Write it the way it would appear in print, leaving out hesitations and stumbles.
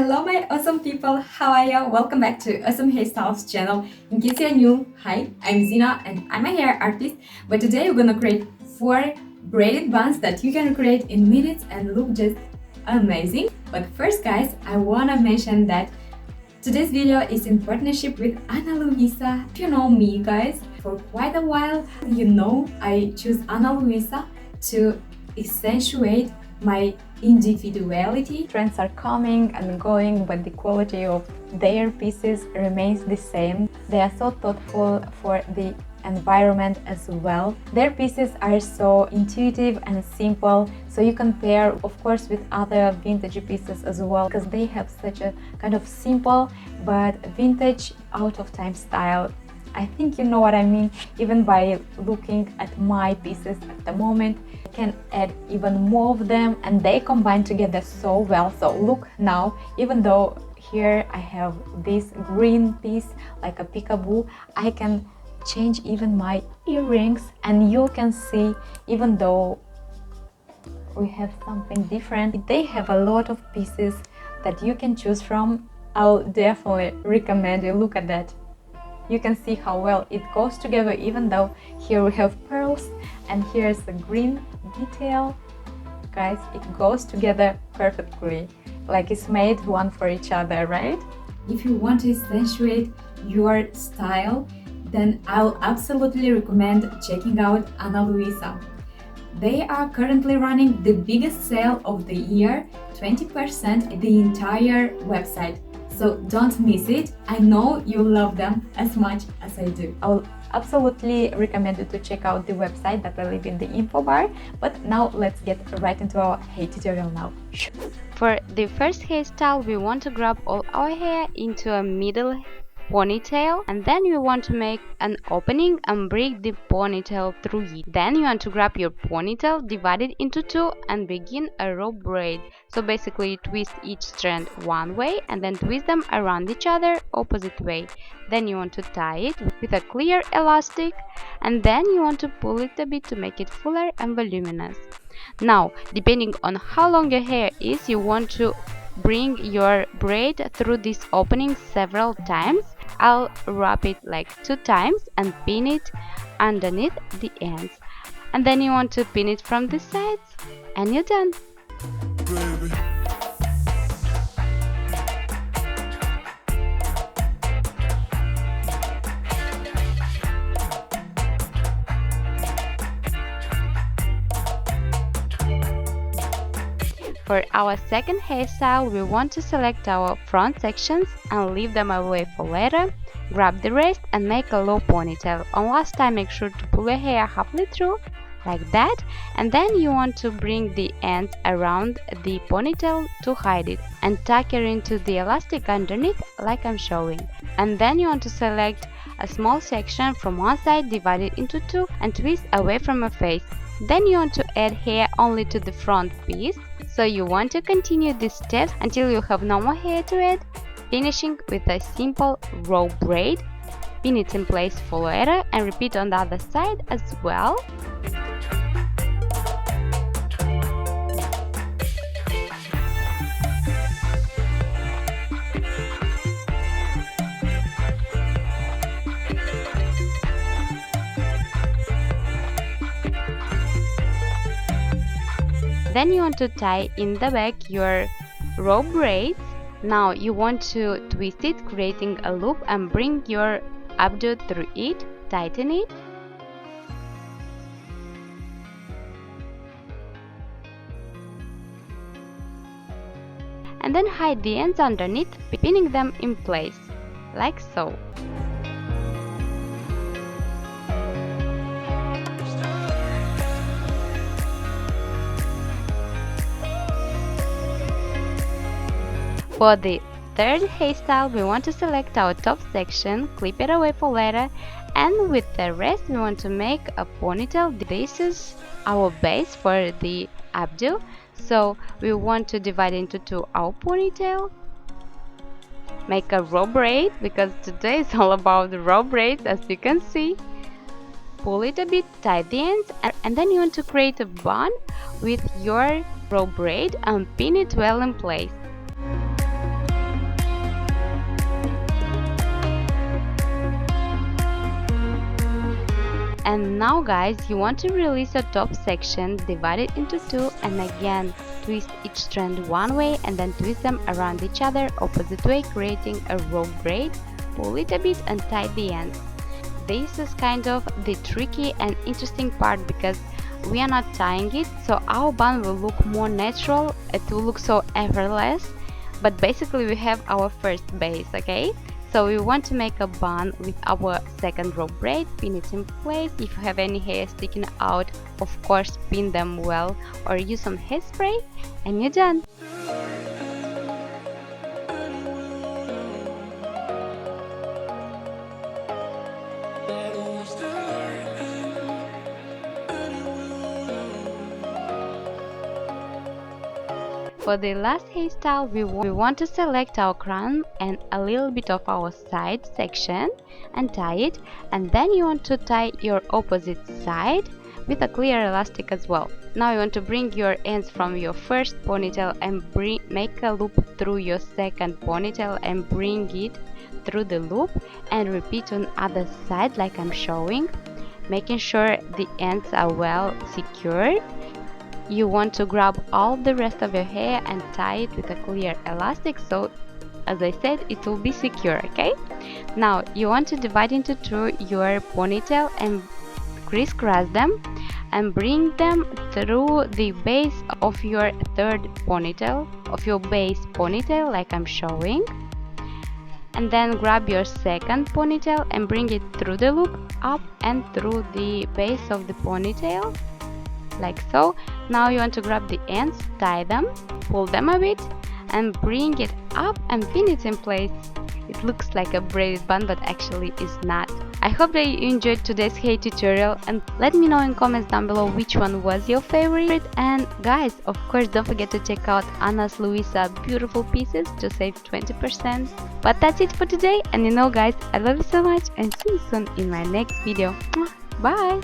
Hello my awesome people, how are you? Welcome back to Awesome Hairstyles channel. In case you're new, hi, I'm Zina and I'm a hair artist. But today we're gonna create 4 braided buns that you can create in minutes and look just amazing. But first guys, I wanna mention that today's video is in partnership with Ana Luisa. If you know me guys, for quite a while, you know I choose Ana Luisa to accentuate my individuality. Trends are coming and going, but the quality of their pieces remains the same. They are so thoughtful for the environment as well. Their pieces are so intuitive and simple, so you can pair of course with other vintage pieces as well, because they have such a kind of simple but vintage out of time style. I think you know what I mean. Even by looking at my pieces at the moment, I can add even more of them and they combine together so well. So look now, even though here I have this green piece like a peekaboo, I can change even my earrings and you can see, even though we have something different, they have a lot of pieces that you can choose from. I'll definitely recommend you look at that. You can see how well it goes together, even though here we have pearls and here's a green detail. Guys, it goes together perfectly, like it's made one for each other, right? If you want to accentuate your style, then I'll absolutely recommend checking out Ana Luisa. They are currently running the biggest sale of the year, 20% the entire website. So don't miss it. I know you love them as much as I do. I will absolutely recommend you to check out the website that I leave in the info bar. But now let's get right into our hair tutorial now. For the first hairstyle, we want to grab all our hair into a middle ponytail, and then you want to make an opening and break the ponytail through it. Then you want to grab your ponytail, divide it into 2 and begin a rope braid. So basically you twist each strand one way and then twist them around each other opposite way. Then you want to tie it with a clear elastic and then you want to pull it a bit to make it fuller and voluminous. Now, depending on how long your hair is, you want to bring your braid through this opening several times. I'll wrap it like 2 times and pin it underneath the ends. And then you want to pin it from the sides and you're done. Baby. For our second hairstyle, we want to select our front sections and leave them away for later. Grab the rest and make a low ponytail. On last time, make sure to pull your hair halfway through, like that. And then you want to bring the ends around the ponytail to hide it and tuck it into the elastic underneath, like I'm showing. And then you want to select a small section from one side, divide it into 2 and twist away from your face. Then you want to add hair only to the front piece. So you want to continue these steps until you have no more hair to add, finishing with a simple rope braid. Pin it in place for later and repeat on the other side as well. Then you want to tie in the back your rope braids. Now you want to twist it, creating a loop and bring your updo through it, tighten it. And then hide the ends underneath, pinning them in place, like so. For the third hairstyle, we want to select our top section, clip it away for later, and with the rest we want to make a ponytail. This is our base for the updo, so we want to divide into 2 our ponytail, make a rope braid, because today is all about the rope braids, as you can see. Pull it a bit, tie the ends, and then you want to create a bun with your rope braid and pin it well in place. And now guys, you want to release your top section, divide it into two, and again twist each strand one way and then twist them around each other opposite way, creating a rope braid. Pull it a bit and tie the ends. This is kind of the tricky and interesting part because we are not tying it, so our bun will look more natural, it will look so effortless, but basically we have our first base, okay? So we want to make a bun with our second rope braid, pin it in place. If you have any hair sticking out, of course pin them well or use some hairspray and you're done. For the last hairstyle, we want to select our crown and a little bit of our side section and tie it, and then you want to tie your opposite side with a clear elastic as well. Now you want to bring your ends from your first ponytail and make a loop through your second ponytail and bring it through the loop, and repeat on other side like I'm showing, making sure the ends are well secured. You want to grab all the rest of your hair and tie it with a clear elastic, so as I said, it will be secure, okay? Now you want to divide into two your ponytail and crisscross them and bring them through the base of your third ponytail, of your base ponytail like I'm showing, and then grab your second ponytail and bring it through the loop up and through the base of the ponytail like so. Now you want to grab the ends, tie them, pull them a bit and bring it up and pin it in place. It looks like a braided bun but actually is not. I hope that you enjoyed today's hair tutorial and let me know in comments down below which one was your favorite. And guys, of course don't forget to check out Ana Luisa beautiful pieces to save 20%. But that's it for today, and you know guys, I love you so much and see you soon in my next video. Bye!